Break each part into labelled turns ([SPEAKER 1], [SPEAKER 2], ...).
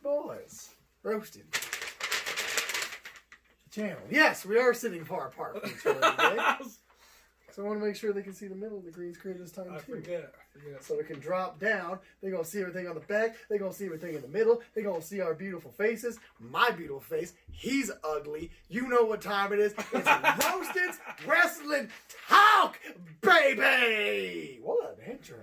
[SPEAKER 1] Boys, roasted. Channel. Yes, we are sitting far apart from each other today. So I want to make sure they can see the middle of the green screen this time too.
[SPEAKER 2] I forget.
[SPEAKER 1] So it can drop down. They're going to see everything on the back. They're going to see everything in the middle. They're going to see our beautiful faces. My beautiful face. He's ugly. You know what time it is. It's Roasted Wrestling Talk, baby! What an intro.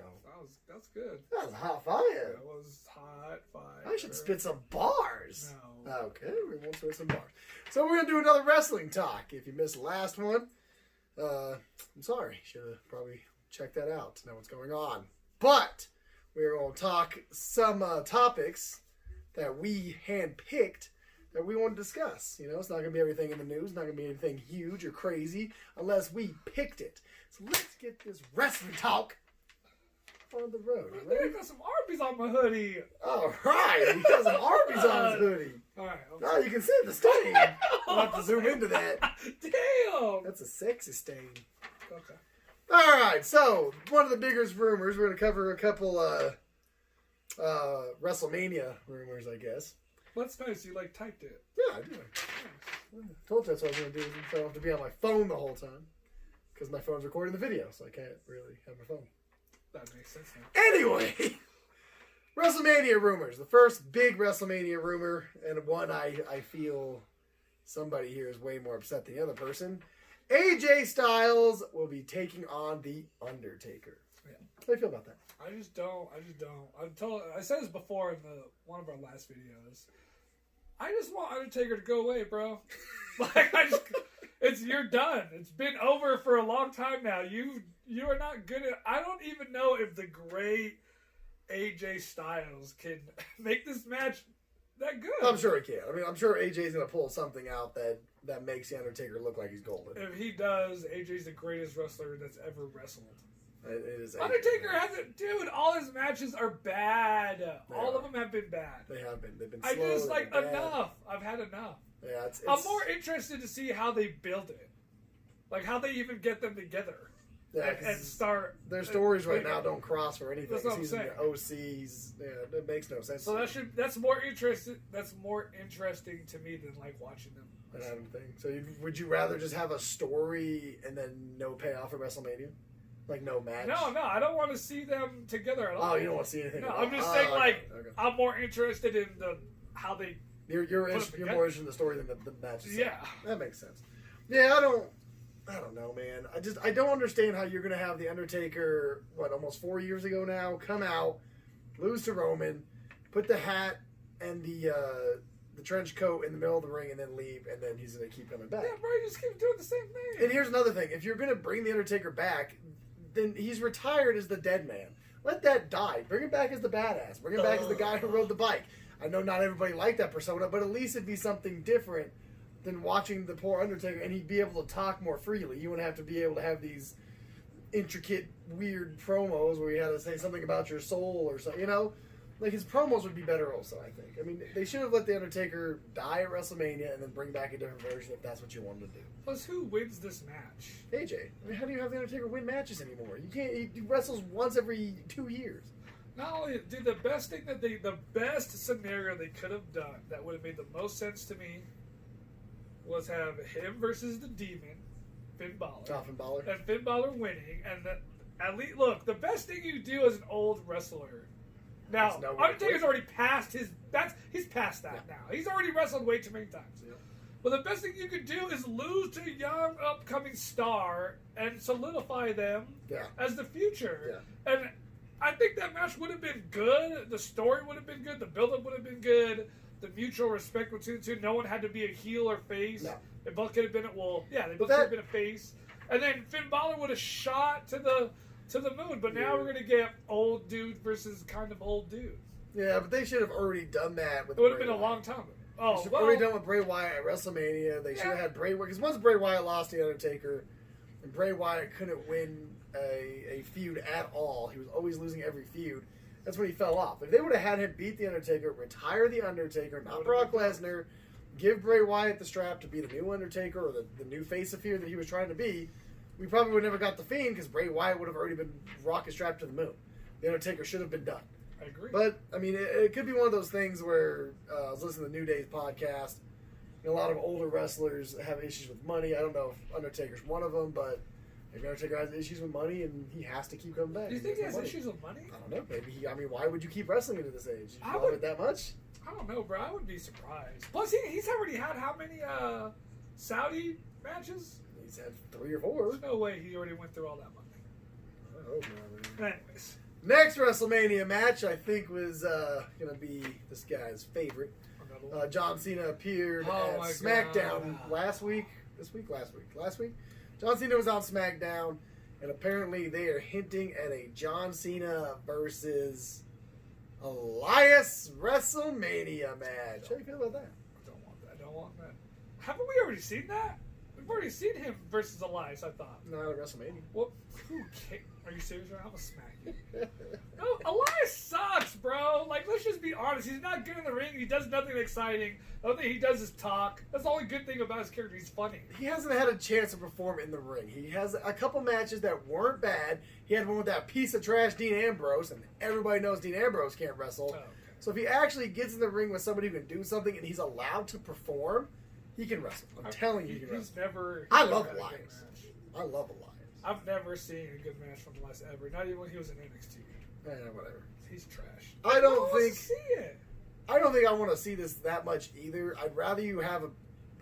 [SPEAKER 2] That's good.
[SPEAKER 1] That was hot fire.
[SPEAKER 2] That was hot fire.
[SPEAKER 1] I should spit some bars.
[SPEAKER 2] No.
[SPEAKER 1] Okay, we won't spit some bars. So we're going to do another wrestling talk. If you missed the last one, I'm sorry. Should have probably checked that out to know what's going on. But we're going to talk some topics that we handpicked that we want to discuss. You know, it's not going to be everything in the news. It's not going to be anything huge or crazy unless we picked it. So let's get this wrestling talk on the road.
[SPEAKER 2] I got some Arby's on my hoodie.
[SPEAKER 1] All right. He got some Arby's on his hoodie.
[SPEAKER 2] All right.
[SPEAKER 1] Oh, you can see the stain. We'll have to zoom into that.
[SPEAKER 2] Damn.
[SPEAKER 1] That's a sexy stain.
[SPEAKER 2] Okay.
[SPEAKER 1] All right. So, one of the biggest rumors, we're going to cover a couple WrestleMania rumors, I guess.
[SPEAKER 2] Well, that's nice. You, typed it.
[SPEAKER 1] Yeah, I do. I told you that's what I was going to do. So I don't have to be on my phone the whole time. Because my phone's recording the video, so I can't really have my phone.
[SPEAKER 2] That makes sense now.
[SPEAKER 1] Anyway, WrestleMania rumors. The first big WrestleMania rumor, and one I feel somebody here is way more upset than the other person. AJ Styles will be taking on the Undertaker.
[SPEAKER 2] Yeah.
[SPEAKER 1] How do you feel about that?
[SPEAKER 2] I just don't. I said this before in one of our last videos. I just want Undertaker to go away, bro. You're done. It's been over for a long time now. You are not good at... I don't even know if the great AJ Styles can make this match that good.
[SPEAKER 1] I'm sure he can. I mean, I'm sure AJ's going to pull something out that makes the Undertaker look like he's golden.
[SPEAKER 2] If he does, AJ's the greatest wrestler that's ever wrestled.
[SPEAKER 1] It is
[SPEAKER 2] Undertaker hasn't... Dude, all his matches are bad. All of them have been bad.
[SPEAKER 1] They have been. They've been slow.
[SPEAKER 2] I just enough. I've had enough.
[SPEAKER 1] Yeah,
[SPEAKER 2] I'm more interested to see how they build it. How they even get them together.
[SPEAKER 1] Yeah,
[SPEAKER 2] and start...
[SPEAKER 1] Their stories right now don't cross for anything.
[SPEAKER 2] That's what I'm saying.
[SPEAKER 1] OCs. Yeah, it makes no sense.
[SPEAKER 2] So that's more interesting to me than watching them.
[SPEAKER 1] So would you rather just have a story and then no payoff at WrestleMania? No match?
[SPEAKER 2] No, I don't want to see them together at all.
[SPEAKER 1] Oh, you don't want to see anything?
[SPEAKER 2] No, I'm just saying okay. I'm more interested in how they... You're more
[SPEAKER 1] interested in the story than the match itself.
[SPEAKER 2] Yeah.
[SPEAKER 1] That makes sense. Yeah, I don't know, man. I don't understand how you're going to have The Undertaker, almost 4 years ago now, come out, lose to Roman, put the hat and the trench coat in the middle of the ring and then leave, and then he's going to keep coming back.
[SPEAKER 2] Yeah, bro, you just keep doing the same thing.
[SPEAKER 1] And here's another thing. If you're going to bring The Undertaker back, then he's retired as the dead man. Let that die. Bring him back as the badass. Bring him back as the guy who rode the bike. I know not everybody liked that persona, but at least it'd be something different than watching the poor Undertaker, and he'd be able to talk more freely. You wouldn't have to be able to have these intricate, weird promos where you had to say something about your soul or something, his promos would be better also, I think. I mean, they should have let The Undertaker die at WrestleMania and then bring back a different version if that's what you wanted to do.
[SPEAKER 2] Plus, who wins this match?
[SPEAKER 1] AJ. I mean, how do you have The Undertaker win matches anymore? You can't. He wrestles once every 2 years.
[SPEAKER 2] Not only, dude, the best scenario they could have done that would have made the most sense to me was have him versus the Demon, Finn Balor.
[SPEAKER 1] Finn Balor.
[SPEAKER 2] And Finn Balor winning, and at least, look, the best thing you do as an old wrestler. Now, Undertaker's already past he's past that now. He's already wrestled way too many times. Yeah. But the best thing you could do is lose to a young, upcoming star and solidify them as the future. Yeah. And I think that match would have been good. The story would have been good. The build-up would have been good. The mutual respect between the two. No one had to be a heel or face. No. They both could have been they both could have been a face. And then Finn Balor would have shot to the moon. But now we're going to get old dude versus kind of old dude.
[SPEAKER 1] Yeah, but they should have already done that with
[SPEAKER 2] It would have been a long time ago.
[SPEAKER 1] They should have already done with Bray Wyatt at WrestleMania. They should have had Bray Wyatt. Because once Bray Wyatt lost the Undertaker, and Bray Wyatt couldn't win a feud at all. He was always losing every feud. That's when he fell off. If they would have had him beat The Undertaker, retire The Undertaker, not Brock Lesnar, give Bray Wyatt the strap to be the new Undertaker or the new face of fear that he was trying to be, we probably would have never got The Fiend because Bray Wyatt would have already been rocket strapped to the moon. The Undertaker should have been done.
[SPEAKER 2] I agree.
[SPEAKER 1] But, I mean, it could be one of those things where I was listening to New Day's podcast. A lot of older wrestlers have issues with money. I don't know if Undertaker's one of them, but maybe Undertaker has issues with money and he has to keep coming back.
[SPEAKER 2] Do you think he has issues with money?
[SPEAKER 1] I don't know. Maybe why would you keep wrestling into this age? You love it that much?
[SPEAKER 2] I don't know, bro. I would be surprised. Plus, he's already had how many Saudi matches?
[SPEAKER 1] He's had 3 or 4.
[SPEAKER 2] There's no way he already went through all that money.
[SPEAKER 1] I hope not.
[SPEAKER 2] Anyways.
[SPEAKER 1] Next WrestleMania match, I think, was going to be this guy's favorite. John Cena appeared at SmackDown last week. Last week. John Cena was on SmackDown, and apparently they are hinting at a John Cena versus Elias WrestleMania match. How do you feel about that?
[SPEAKER 2] I don't want that. Haven't we already seen that? We've already seen him versus Elias, I thought.
[SPEAKER 1] Not at WrestleMania.
[SPEAKER 2] What? Are you serious? I'm gonna smack you. No, Elias sucks, bro. Like, let's just be honest. He's not good in the ring. He does nothing exciting. The only thing he does is talk. That's the only good thing about his character. He's funny.
[SPEAKER 1] He hasn't had a chance to perform in the ring. He has a couple matches that weren't bad. He had one with that piece of trash Dean Ambrose, and everybody knows Dean Ambrose can't wrestle. Oh, okay. So if he actually gets in the ring with somebody who can do something and he's allowed to perform, he can wrestle. I'm telling you, he can wrestle. I love Elias. I love Elias.
[SPEAKER 2] I've never seen a good match from Elias ever. Not even when he was in NXT.
[SPEAKER 1] Whatever.
[SPEAKER 2] He's trash.
[SPEAKER 1] I don't think.
[SPEAKER 2] See it.
[SPEAKER 1] I don't think I want to see this that much either. I'd rather you have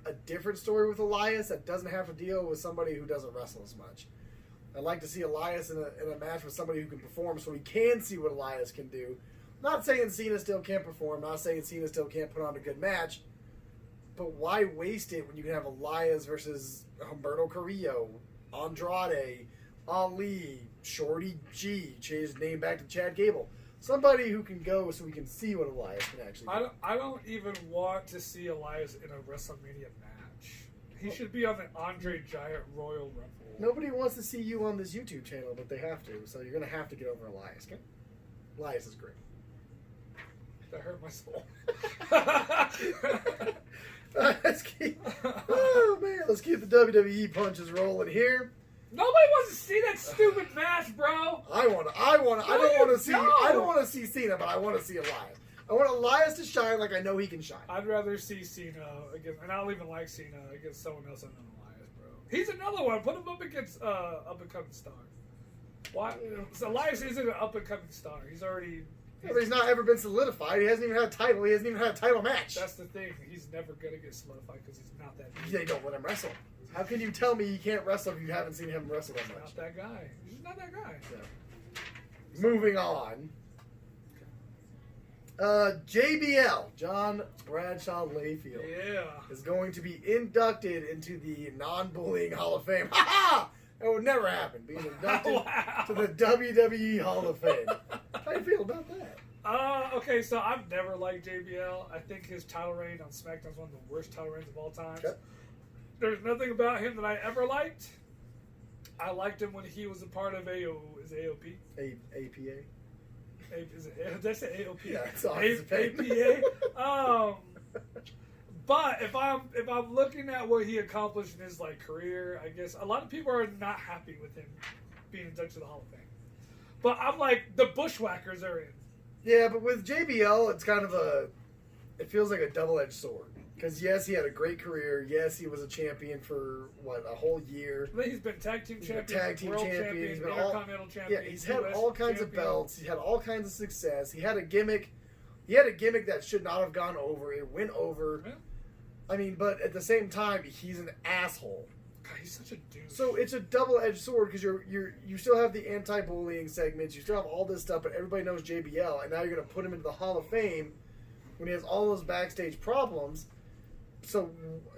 [SPEAKER 1] a different story with Elias that doesn't have to deal with somebody who doesn't wrestle as much. I'd like to see Elias in a match with somebody who can perform, so we can see what Elias can do. Not saying Cena still can't perform. Not saying Cena still can't put on a good match. But why waste it when you can have Elias versus Humberto Carrillo, Andrade, Ali, Shorty G, change his name back to Chad Gable. Somebody who can go so we can see what Elias can actually do.
[SPEAKER 2] I don't even want to see Elias in a WrestleMania match. He should be on the Andre Giant Royal Rumble.
[SPEAKER 1] Nobody wants to see you on this YouTube channel, but they have to. So you're going to have to get over Elias. Okay? Elias is great.
[SPEAKER 2] That hurt my soul.
[SPEAKER 1] Let's keep the WWE punches rolling here.
[SPEAKER 2] Nobody wants to see that stupid match, bro.
[SPEAKER 1] I don't want to see Cena, but I want to see Elias. I want Elias to shine like I know he can shine.
[SPEAKER 2] I'd rather see Cena against, and I don't even like Cena against someone else other than Elias, bro. He's another one. Put him up against up and coming star. Why? So Elias isn't an up and coming star. He's already.
[SPEAKER 1] Well, he's not ever been solidified. He hasn't even had a title. He hasn't even had a title match.
[SPEAKER 2] That's the thing. He's never gonna get solidified because he's not that good.
[SPEAKER 1] They don't let him wrestle. How can you tell me he can't wrestle if you haven't seen him wrestle that much?
[SPEAKER 2] Not that guy. He's not that guy.
[SPEAKER 1] Yeah. Moving on. JBL, John Bradshaw Layfield, is going to be inducted into the Non-Bullying Hall of Fame. Ha ha! That would never happen. Being inducted to the WWE Hall of Fame. How do you feel about that?
[SPEAKER 2] Okay, so I've never liked JBL. I think his title reign on SmackDown is one of the worst title reigns of all time. Okay. There's nothing about him that I ever liked. I liked him when he was a part of AOP?
[SPEAKER 1] APA?
[SPEAKER 2] Did I say AOP?
[SPEAKER 1] Yeah, it's awesome.
[SPEAKER 2] APA. But if I'm looking at what he accomplished in his career, I guess a lot of people are not happy with him being inducted to the Hall of Fame. But I'm like, the Bushwhackers are in.
[SPEAKER 1] Yeah, but with JBL, it's kind of it feels like a double-edged sword. Because yes, he had a great career. Yes, he was a champion for a whole year.
[SPEAKER 2] I think he's been tag team champion, world champion,
[SPEAKER 1] he's been
[SPEAKER 2] intercontinental champion.
[SPEAKER 1] Yeah, he's had all kinds of belts. He had all kinds of success. He had a gimmick. He had a gimmick that should not have gone over. It went over. Yeah. I mean, but at the same time, he's an asshole.
[SPEAKER 2] God, he's such a douche.
[SPEAKER 1] So it's a double-edged sword because you still have the anti-bullying segments. You still have all this stuff, but everybody knows JBL, and now you're going to put him into the Hall of Fame when he has all those backstage problems. So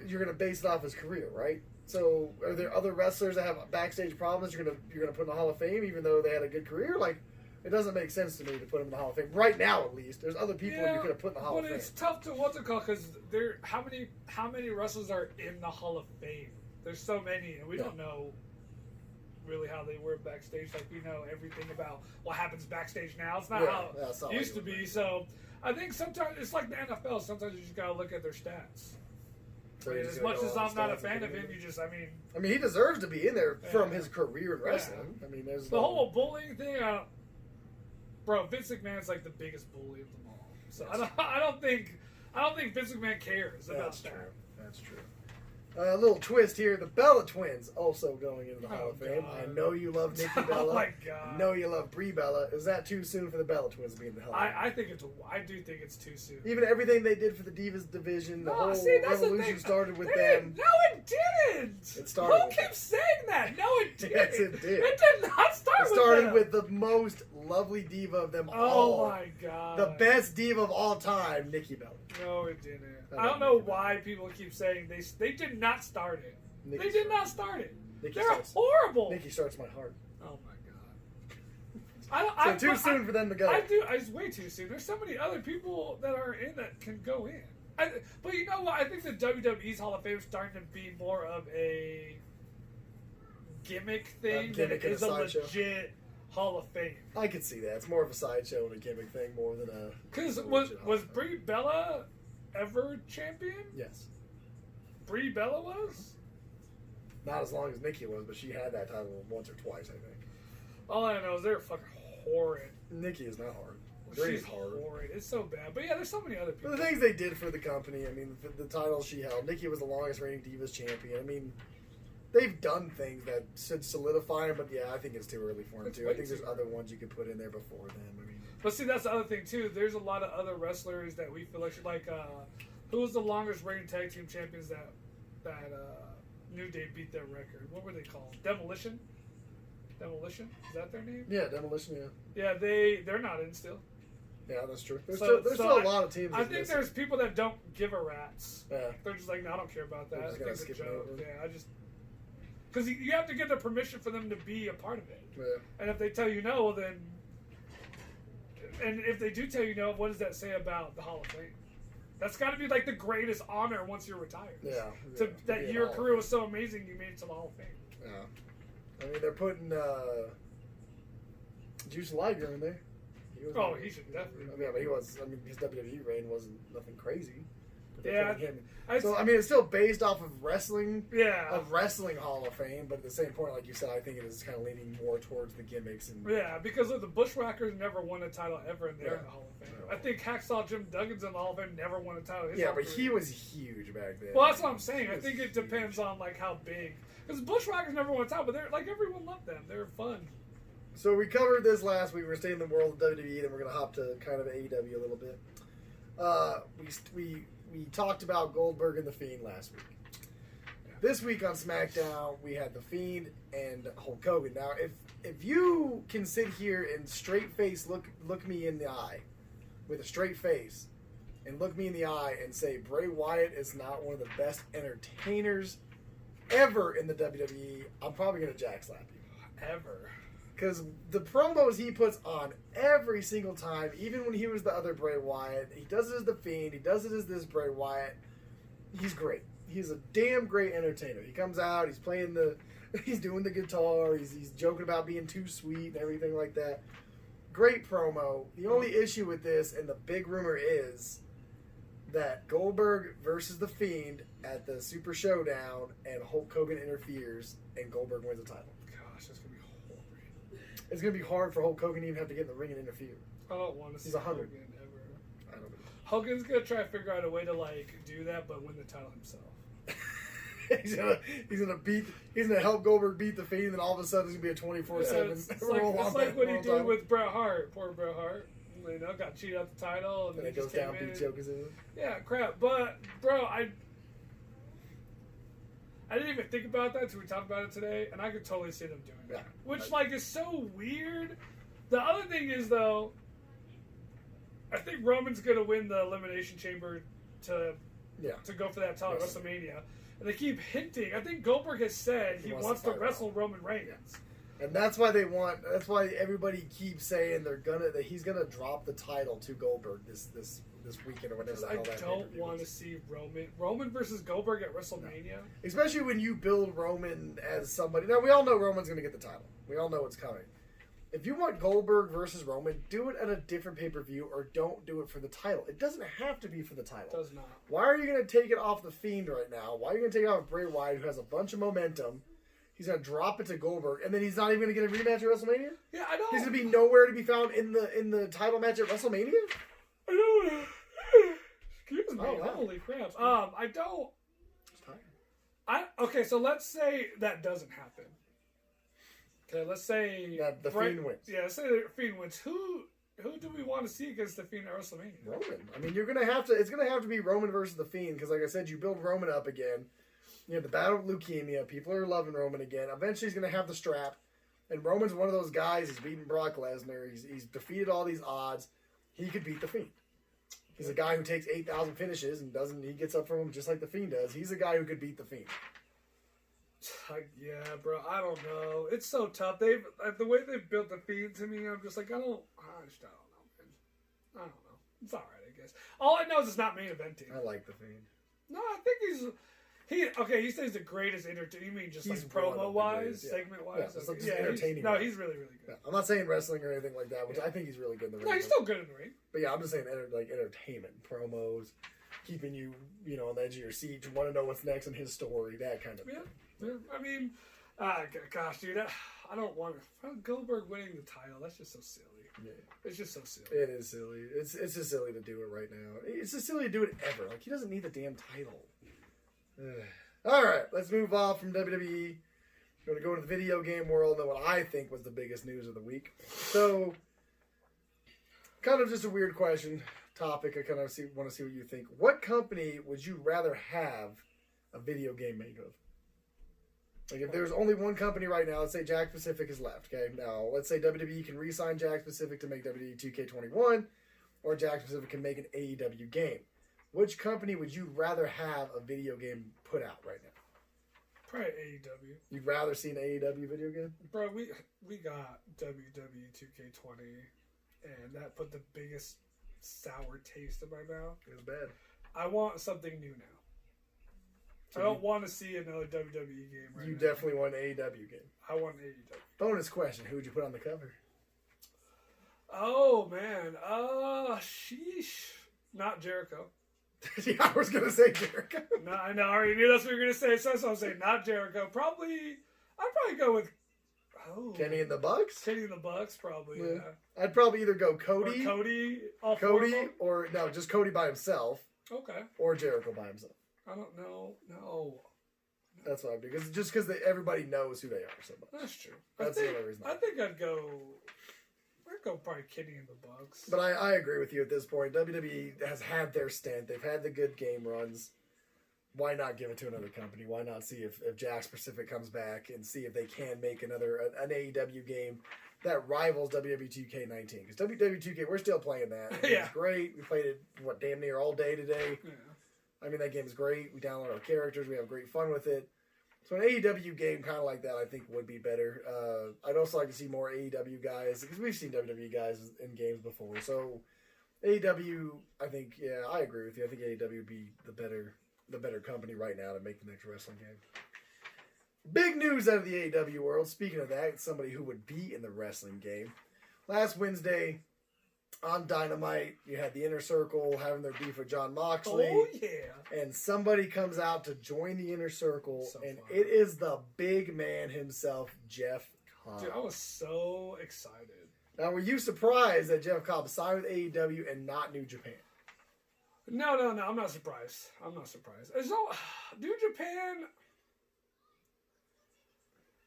[SPEAKER 1] you're going to base it off his career, right? So are there other wrestlers that have backstage problems you're gonna put in the Hall of Fame even though they had a good career? It doesn't make sense to me to put him in the Hall of Fame right now. At least there's other people you could have put in the Hall of Fame.
[SPEAKER 2] But it's tough to because how many wrestlers are in the Hall of Fame? There's so many, and we don't know really how they were backstage. We know everything about what happens backstage now. It's not how it used to be. So I think sometimes it's like the NFL. Sometimes you just gotta look at their stats. So as much as I'm not a fan of him, I mean,
[SPEAKER 1] he deserves to be in there from his career in wrestling. I mean, there's
[SPEAKER 2] the whole bullying thing. bro, Vince McMahon's like the biggest bully of them all. So I don't think Vince McMahon cares about that.
[SPEAKER 1] That's true. A little twist here. The Bella twins also going into the Hall of Fame.
[SPEAKER 2] God.
[SPEAKER 1] I know you love Nikki Bella.
[SPEAKER 2] Oh, my God.
[SPEAKER 1] I know you love Brie Bella. Is that too soon for the Bella twins to be in the Hall of Fame?
[SPEAKER 2] I do think it's too soon.
[SPEAKER 1] Even everything they did for the Divas division, the whole revolution started with them.
[SPEAKER 2] No, it didn't.
[SPEAKER 1] It started.
[SPEAKER 2] Who keeps saying that? No, it didn't.
[SPEAKER 1] Yes, it did.
[SPEAKER 2] It did not start with them.
[SPEAKER 1] It started with the most lovely diva of them all.
[SPEAKER 2] Oh, my God.
[SPEAKER 1] The best diva of all time, Nikki Bella.
[SPEAKER 2] No, it didn't. I don't know why people keep saying they did not start it. They did not start it. They're horrible.
[SPEAKER 1] Nikki starts my heart.
[SPEAKER 2] Oh my God.
[SPEAKER 1] Too soon for them to go.
[SPEAKER 2] It's way too soon. There's so many other people that are in that can go in. But you know what? I think the WWE's Hall of Fame is starting to be more of a gimmick thing than it is a legit Hall of Fame.
[SPEAKER 1] I could see that. It's more of a sideshow and a gimmick thing more than a.
[SPEAKER 2] Because was Brie Bella ever champion?
[SPEAKER 1] Yes.
[SPEAKER 2] Brie Bella was?
[SPEAKER 1] Not as long as Nikki was, but she had that title once or twice, I think.
[SPEAKER 2] All I know is they're fucking horrid.
[SPEAKER 1] Nikki is not hard.
[SPEAKER 2] She's horrid. It's so bad. But yeah, there's so many other people.
[SPEAKER 1] But the things they did for the company, I mean, the titles she held. Nikki was the longest reigning Divas champion. I mean, they've done things that should solidify them, but yeah, I think it's too early for them, too. I think there's other ones you could put in there before them. I mean,
[SPEAKER 2] but see, that's the other thing, too. There's a lot of other wrestlers that we feel like who was the longest reigning tag team champions that New Day beat their record? What were they called? Demolition? Demolition? Is that their name?
[SPEAKER 1] Yeah, Demolition, yeah.
[SPEAKER 2] Yeah, they're not in still.
[SPEAKER 1] Yeah, that's true. There's still a lot of teams.
[SPEAKER 2] I think there's people that don't give a rat's.
[SPEAKER 1] Yeah.
[SPEAKER 2] They're just like, no, I don't care about that.
[SPEAKER 1] I think it's a joke.
[SPEAKER 2] Yeah, because you have to get the permission for them to be a part of it.
[SPEAKER 1] Yeah.
[SPEAKER 2] And if they tell you no, then... And if they do tell you no, what does that say about the Hall of Fame? That's got to be like the greatest honor once you're retired.
[SPEAKER 1] Yeah.
[SPEAKER 2] That your career was so amazing, you made it to the Hall of Fame.
[SPEAKER 1] Yeah. I mean, they're putting Juice Liger in there.
[SPEAKER 2] He should definitely.
[SPEAKER 1] But he was. I mean, his WWE reign wasn't nothing crazy.
[SPEAKER 2] Yeah.
[SPEAKER 1] It's still based off of wrestling.
[SPEAKER 2] Yeah.
[SPEAKER 1] Of Wrestling Hall of Fame, but at the same point, like you said, I think it is kind of leaning more towards the gimmicks and.
[SPEAKER 2] Yeah, because the Bushwhackers never won a title ever, and they're in the Hall of Fame. I think Hacksaw Jim Duggan's in the Hall of Fame, never won a title.
[SPEAKER 1] But he was huge back then.
[SPEAKER 2] Well, that's what I'm saying. I think it depends on like how big. Because Bushwhackers never won a title, but they're like everyone loved them. They were fun.
[SPEAKER 1] So we covered this last week. We're staying in the world of WWE, then we're going to hop to kind of AEW a little bit. We talked about Goldberg and The Fiend last week. Yeah. This week on SmackDown, we had The Fiend and Hulk Hogan. Now, if you can sit here and straight face look me in the eye with a straight face and look me in the eye and say Bray Wyatt is not one of the best entertainers ever in the WWE, I'm probably going to jack slap you.
[SPEAKER 2] Ever.
[SPEAKER 1] Because the promos he puts on every single time, even when he was the other Bray Wyatt, he does it as The Fiend, he does it as this Bray Wyatt, he's great. He's a damn great entertainer. He comes out, he's playing he's doing the guitar, he's joking about being too sweet and everything like that. Great promo. The only issue with this, and the big rumor is, that Goldberg versus The Fiend at the Super Showdown, and Hulk Hogan interferes, and Goldberg wins the title.
[SPEAKER 2] Gosh, that's going to be horrible.
[SPEAKER 1] It's going to be hard for Hulk Hogan to even have to get in the ring and interfere.
[SPEAKER 2] I don't want to see Hogan ever.
[SPEAKER 1] I don't know.
[SPEAKER 2] Hogan's going to try to figure out a way to like do that, but win the title himself.
[SPEAKER 1] He's gonna help Goldberg beat The Fiend, and then all of a sudden it's gonna be a 24/7.
[SPEAKER 2] It's like what he did with Bret Hart. Poor Bret Hart. You know, got cheated out the title, and
[SPEAKER 1] then he goes down, beats Yokozuna.
[SPEAKER 2] Yeah, crap. But bro, I didn't even think about that until we talked about it today, and I could totally see them doing that. Which like is so weird. The other thing is though, I think Roman's gonna win the Elimination Chamber to go for that title at WrestleMania. And they keep hinting. I think Goldberg has said he wants to wrestle Roman Reigns.
[SPEAKER 1] Yeah. And that's why that's why everybody keeps saying that he's gonna drop the title to Goldberg this weekend or whatever.
[SPEAKER 2] I don't want to see Roman versus Goldberg at WrestleMania.
[SPEAKER 1] No. Especially when you build Roman as somebody. Now we all know Roman's gonna get the title. We all know it's coming. If you want Goldberg versus Roman, do it at a different pay-per-view or don't do it for the title. It doesn't have to be for the title.
[SPEAKER 2] It does not.
[SPEAKER 1] Why are you going to take it off The Fiend right now? Why are you going to take it off Bray Wyatt, who has a bunch of momentum? He's going to drop it to Goldberg, and then he's not even going to get a rematch at WrestleMania?
[SPEAKER 2] Yeah, I know.
[SPEAKER 1] He's going to be nowhere to be found in the title match at WrestleMania?
[SPEAKER 2] I know. Excuse me.
[SPEAKER 1] Oh, wow.
[SPEAKER 2] Holy crap. I don't. Okay, so let's say that doesn't happen. Okay, let's say
[SPEAKER 1] the Fiend wins.
[SPEAKER 2] Yeah, let's say the Fiend wins. Who do we want to see against the Fiend at WrestleMania?
[SPEAKER 1] Roman. I mean, it's gonna have to be Roman versus the Fiend, because like I said, you build Roman up again. You have the battle of leukemia. People are loving Roman again. Eventually, he's gonna have the strap, and Roman's one of those guys. He's beaten Brock Lesnar. He's defeated all these odds. He could beat the Fiend. He's a guy who takes 8,000 finishes and doesn't. He gets up from him just like the Fiend does. He's a guy who could beat the Fiend.
[SPEAKER 2] Yeah, bro. I don't know. It's so tough. The way they've built the Fiend to me, I'm just like, I just don't know, man. I don't know. It's all right, I guess. All I know is it's not main eventing.
[SPEAKER 1] I like the Fiend.
[SPEAKER 2] No, I think he says the greatest entertainer. You mean just
[SPEAKER 1] He's
[SPEAKER 2] like promo wise,
[SPEAKER 1] yeah.
[SPEAKER 2] segment wise?
[SPEAKER 1] Yeah, just entertaining.
[SPEAKER 2] He's really, really good.
[SPEAKER 1] Yeah, I'm not saying wrestling or anything like that, which I think he's really good in the ring.
[SPEAKER 2] No, he's still good in the ring.
[SPEAKER 1] But yeah, I'm just saying entertainment, promos, keeping you on the edge of your seat. You want to know what's next in his story, that kind of thing.
[SPEAKER 2] Yeah. I mean, gosh, dude, I don't want Goldberg winning the title. That's just so silly.
[SPEAKER 1] Yeah.
[SPEAKER 2] It's just so silly.
[SPEAKER 1] It is silly. It's just silly to do it right now. It's just silly to do it ever. Like, he doesn't need the damn title. All right, let's move off from WWE. We're going to go to the video game world and what I think was the biggest news of the week. So, kind of just a weird topic. I kind of want to see what you think. What company would you rather have a video game made of? Like, if there's only one company right now, let's say Jack Pacific is left, okay? Now, let's say WWE can re-sign Jack Pacific to make WWE 2K21, or Jack Pacific can make an AEW game. Which company would you rather have a video game put out right now?
[SPEAKER 2] Probably AEW.
[SPEAKER 1] You'd rather see an AEW video game?
[SPEAKER 2] Bro, we got WWE 2K20, and that put the biggest sour taste in my mouth.
[SPEAKER 1] It was bad.
[SPEAKER 2] I want something new now. So I don't want to see another WWE game right now.
[SPEAKER 1] You definitely want an AEW game.
[SPEAKER 2] I want an AEW.
[SPEAKER 1] Bonus question, who would you put on the cover?
[SPEAKER 2] Oh, man. Sheesh. Not Jericho.
[SPEAKER 1] Yeah, I was going to say Jericho.
[SPEAKER 2] No, I know. I already knew that's what you were going to say. So I'm saying not Jericho. I'd probably go with
[SPEAKER 1] Kenny and the Bucks?
[SPEAKER 2] Kenny and the Bucks, probably, yeah.
[SPEAKER 1] I'd probably either go Cody.
[SPEAKER 2] Or Cody.
[SPEAKER 1] Or no, just Cody by himself.
[SPEAKER 2] Okay.
[SPEAKER 1] Or Jericho by himself.
[SPEAKER 2] I don't know. No.
[SPEAKER 1] That's what I do. Because everybody knows who they are so much.
[SPEAKER 2] That's true.
[SPEAKER 1] That's the only reason.
[SPEAKER 2] I think I'd go probably Kenny and the Bucks.
[SPEAKER 1] But I agree with you at this point. WWE has had their stint. They've had the good game runs. Why not give it to another company? Why not see if Jack's Pacific comes back and see if they can make an AEW game that rivals WWE 2K19? Because WWE 2K, we're still playing that. It's great. We played it, damn near all day today.
[SPEAKER 2] Yeah.
[SPEAKER 1] I mean, that game is great. We download our characters. We have great fun with it. So an AEW game kind of like that, I think, would be better. I'd also like to see more AEW guys, because we've seen WWE guys in games before. So AEW, I think, yeah, I agree with you. I think AEW would be the better company right now to make the next wrestling game. Big news out of the AEW world. Speaking of that, it's somebody who would be in the wrestling game. Last Wednesday on Dynamite, you had the Inner Circle having their beef with Jon Moxley.
[SPEAKER 2] Oh, yeah.
[SPEAKER 1] And somebody comes out to join the Inner Circle, and
[SPEAKER 2] fun.
[SPEAKER 1] it is the big man himself, Jeff Cobb.
[SPEAKER 2] Dude, I was so excited.
[SPEAKER 1] Now, were you surprised that Jeff Cobb signed with AEW and not New Japan?
[SPEAKER 2] No, I'm not surprised. It's no, New Japan,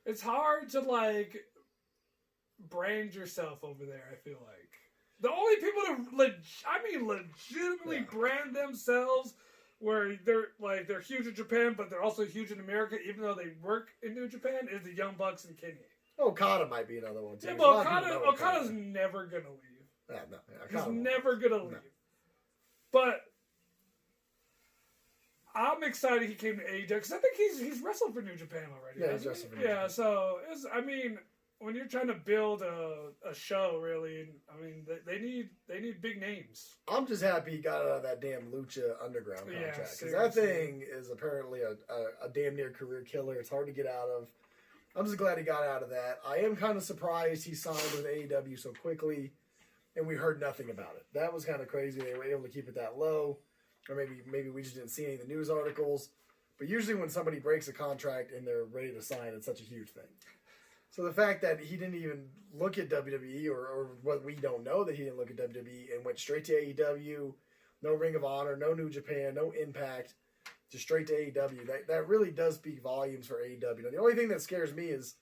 [SPEAKER 2] it's hard to, brand yourself over there, I feel like. The only people to legitimately brand themselves where they're huge in Japan, but they're also huge in America, even though they work in New Japan, is the Young Bucks and Kenny.
[SPEAKER 1] Okada might be another one too.
[SPEAKER 2] Yeah, but Okada's never gonna leave. He's never gonna leave. but I'm excited he came to AEW because I think he's wrestled for New Japan already.
[SPEAKER 1] Yeah, he's wrestled for New Japan.
[SPEAKER 2] Yeah, so when you're trying to build a show, really, they need big names.
[SPEAKER 1] I'm just happy he got out of that damn Lucha Underground contract because that thing is apparently a damn near career killer. It's hard to get out of. I'm just glad he got out of that. I am kind of surprised he signed with AEW so quickly, and we heard nothing about it. That was kind of crazy. They were able to keep it that low, or maybe we just didn't see any of the news articles. But usually when somebody breaks a contract and they're ready to sign, it's such a huge thing. So the fact that he didn't even look at WWE, or what we don't know that he didn't look at WWE and went straight to AEW, no Ring of Honor, no New Japan, no Impact, just straight to AEW, that really does speak volumes for AEW. Now, the only thing that scares me is,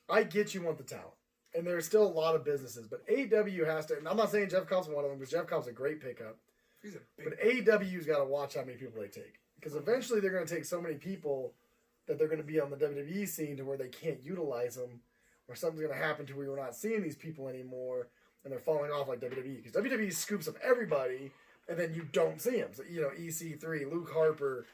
[SPEAKER 1] I get you want the talent. And there's still a lot of businesses, but AEW has to, and I'm not saying Jeff Cobb's one of them, because Jeff Cobb's a great pickup. But AEW's got to watch how many people they take. Because eventually they're going to take so many people that they're going to be on the WWE scene to where they can't utilize them, or something's going to happen to where we're not seeing these people anymore, and they're falling off like WWE. Because WWE scoops up everybody, and then you don't see them. So, EC3, Luke Harper,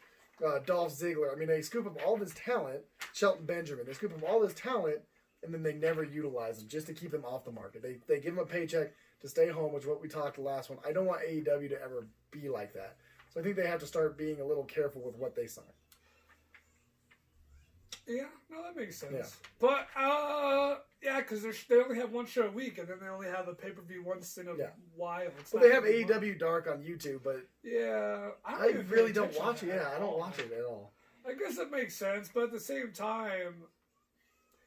[SPEAKER 1] Dolph Ziggler. I mean, they scoop up all this talent, Shelton Benjamin. They scoop up all this talent, and then they never utilize them just to keep them off the market. They give them a paycheck to stay home, which is what we talked the last one. I don't want AEW to ever be like that. So I think they have to start being a little careful with what they sign.
[SPEAKER 2] Yeah, no, that makes sense.
[SPEAKER 1] Yeah.
[SPEAKER 2] But, because they only have one show a week, and then they only have the pay-per-view once in a while.
[SPEAKER 1] Well, they have AEW Dark on YouTube, but
[SPEAKER 2] I
[SPEAKER 1] really don't watch it. Yeah, I don't watch it at all.
[SPEAKER 2] I guess it makes sense, but at the same time,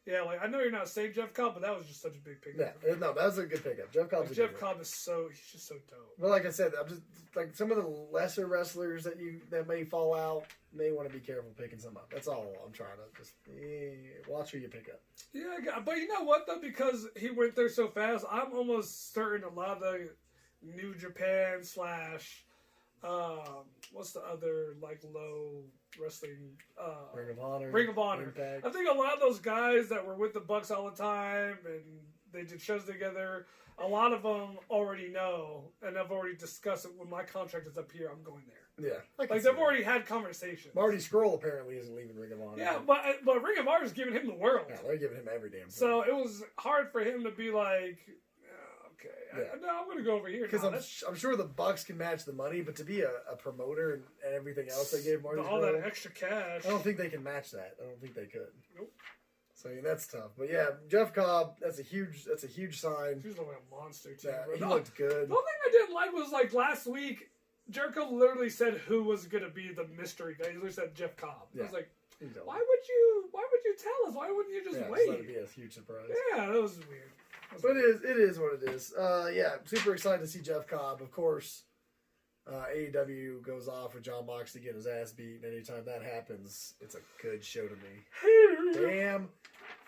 [SPEAKER 2] I know you're not saying Jeff Cobb, but that was just such a big pickup.
[SPEAKER 1] Yeah, no, that was a good pickup. Jeff Cobb's
[SPEAKER 2] Jeff Cobb is he's just so dope.
[SPEAKER 1] Well, like I said, I'm just like some of the lesser wrestlers that may fall out, may want to be careful picking some up. That's all I'm trying to just watch who you pick up.
[SPEAKER 2] Yeah, but you know what though? Because he went there so fast, I'm almost certain a lot of the New Japan / what's the other low wrestling Ring of Honor.
[SPEAKER 1] Impact.
[SPEAKER 2] I think a lot of those guys that were with the Bucks all the time and they did shows together, a lot of them already know, and I've already discussed it. When my contract is up here, I'm going there.
[SPEAKER 1] Yeah,
[SPEAKER 2] they've already had conversations.
[SPEAKER 1] Marty Scurll apparently isn't leaving Ring of Honor.
[SPEAKER 2] Yeah, but Ring of Honor is giving him the world.
[SPEAKER 1] Yeah, they're giving him every damn thing.
[SPEAKER 2] So it was hard for him to be like, I'm going to go over here.
[SPEAKER 1] Because I'm sure the Bucks can match the money, but to be a promoter and everything else they gave Marty Scurll,
[SPEAKER 2] all that extra cash,
[SPEAKER 1] I don't think they can match that. I don't think they could.
[SPEAKER 2] Nope.
[SPEAKER 1] So that's tough. But yeah, Jeff Cobb, that's a huge sign.
[SPEAKER 2] He was like a monster too.
[SPEAKER 1] Yeah, he looked good.
[SPEAKER 2] The only thing I didn't like was last week, Jericho literally said who was going to be the mystery guy. He literally said Jeff Cobb.
[SPEAKER 1] Yeah.
[SPEAKER 2] I was like, why would you tell us? Why wouldn't you just wait?
[SPEAKER 1] Just let it be a huge surprise.
[SPEAKER 2] Yeah, that was weird.
[SPEAKER 1] But it is what it is. Super excited to see Jeff Cobb. Of course, AEW goes off with Jon Moxley getting his ass beat, and anytime that happens, it's a good show to me. Damn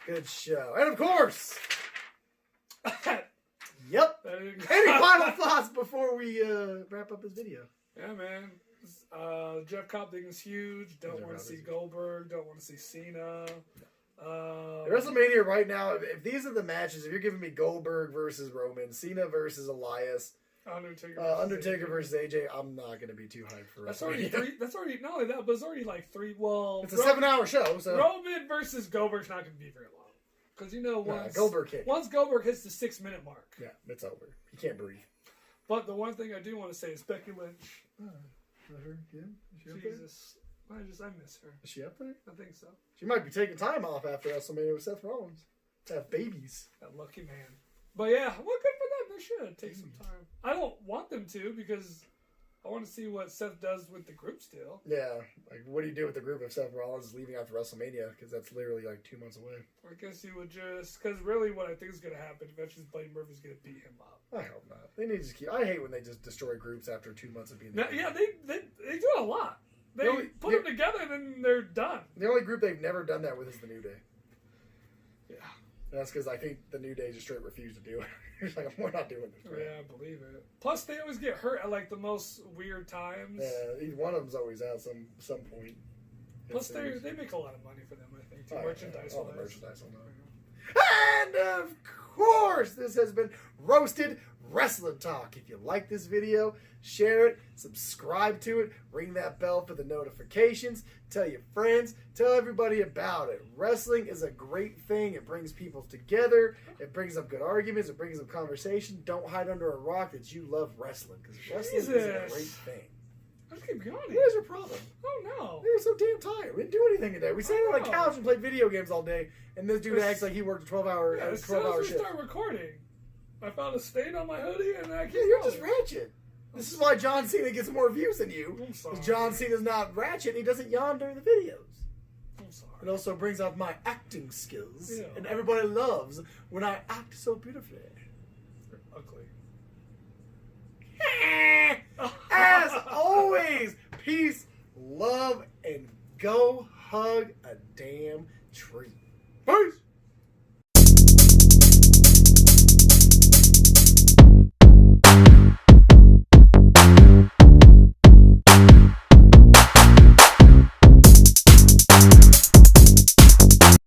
[SPEAKER 1] good show. And of course, yep. Any final thoughts before we wrap up this video?
[SPEAKER 2] Yeah, man. Jeff Cobb thing is huge. Don't want to see Goldberg. Don't want to see Cena.
[SPEAKER 1] WrestleMania right now, if these are the matches, if you're giving me Goldberg versus Roman, Cena versus Elias, Undertaker versus AJ, I'm not going to be too hyped for WrestleMania.
[SPEAKER 2] That's already not only that, but it's already like 3. Well,
[SPEAKER 1] it's a 7-hour show, so
[SPEAKER 2] Roman versus Goldberg's not going to be very long because once Goldberg hits the 6-minute mark,
[SPEAKER 1] it's over. He can't breathe.
[SPEAKER 2] But the one thing I do want to say is Becky Lynch.
[SPEAKER 1] Her again?
[SPEAKER 2] Jesus. I miss her.
[SPEAKER 1] Is she up there?
[SPEAKER 2] I think so.
[SPEAKER 1] She might be taking time off after WrestleMania with Seth Rollins to have babies.
[SPEAKER 2] That lucky man. But yeah, well, good for them. They should take some time. I don't want them to because I want to see what Seth does with the group still.
[SPEAKER 1] Yeah. What do you do with the group if Seth Rollins is leaving after WrestleMania? Because that's literally 2 months away.
[SPEAKER 2] I guess you would because really what I think is going to happen eventually is Buddy Murphy's going to beat him up.
[SPEAKER 1] I hope not. They need to keep. I hate when they just destroy groups after 2 months of being there.
[SPEAKER 2] Yeah, they do it a lot. They put them together and then they're done.
[SPEAKER 1] The only group they've never done that with is the New Day.
[SPEAKER 2] Yeah.
[SPEAKER 1] That's because I think the New Day just straight refused to do it. It's we're not doing this.
[SPEAKER 2] Right? Yeah, I believe it. Plus, they always get hurt at the most weird times.
[SPEAKER 1] Yeah, one of them's always out some point.
[SPEAKER 2] Plus, they make a lot of money for them, I think. Merchandise.
[SPEAKER 1] All the merchandise on that. And of course, this has been Roasted Wrestling Talk. If you like this video, share it, subscribe to it, ring that bell for the notifications, tell your friends, tell everybody about it. Wrestling is a great thing. It brings people together. It brings up good arguments. It brings up conversation. Don't hide under a rock that you love wrestling, because wrestling is a great thing.
[SPEAKER 2] Let's keep going.
[SPEAKER 1] What is your problem?
[SPEAKER 2] Oh, no.
[SPEAKER 1] We were so damn tired. We didn't do anything today. We sat on the couch and played video games all day, and this dude acts like he worked a 12-hour
[SPEAKER 2] as soon as we
[SPEAKER 1] shift.
[SPEAKER 2] start recording, I found a stain on my hoodie, and I can't
[SPEAKER 1] you're just ratchet. This is why John Cena gets more views than you.
[SPEAKER 2] I'm sorry.
[SPEAKER 1] Because John Cena's not ratchet and he doesn't yawn during the videos.
[SPEAKER 2] I'm sorry.
[SPEAKER 1] It also brings out my acting skills.
[SPEAKER 2] Yeah.
[SPEAKER 1] And everybody loves when I act so beautifully.
[SPEAKER 2] You're ugly.
[SPEAKER 1] As always, peace, love, and go hug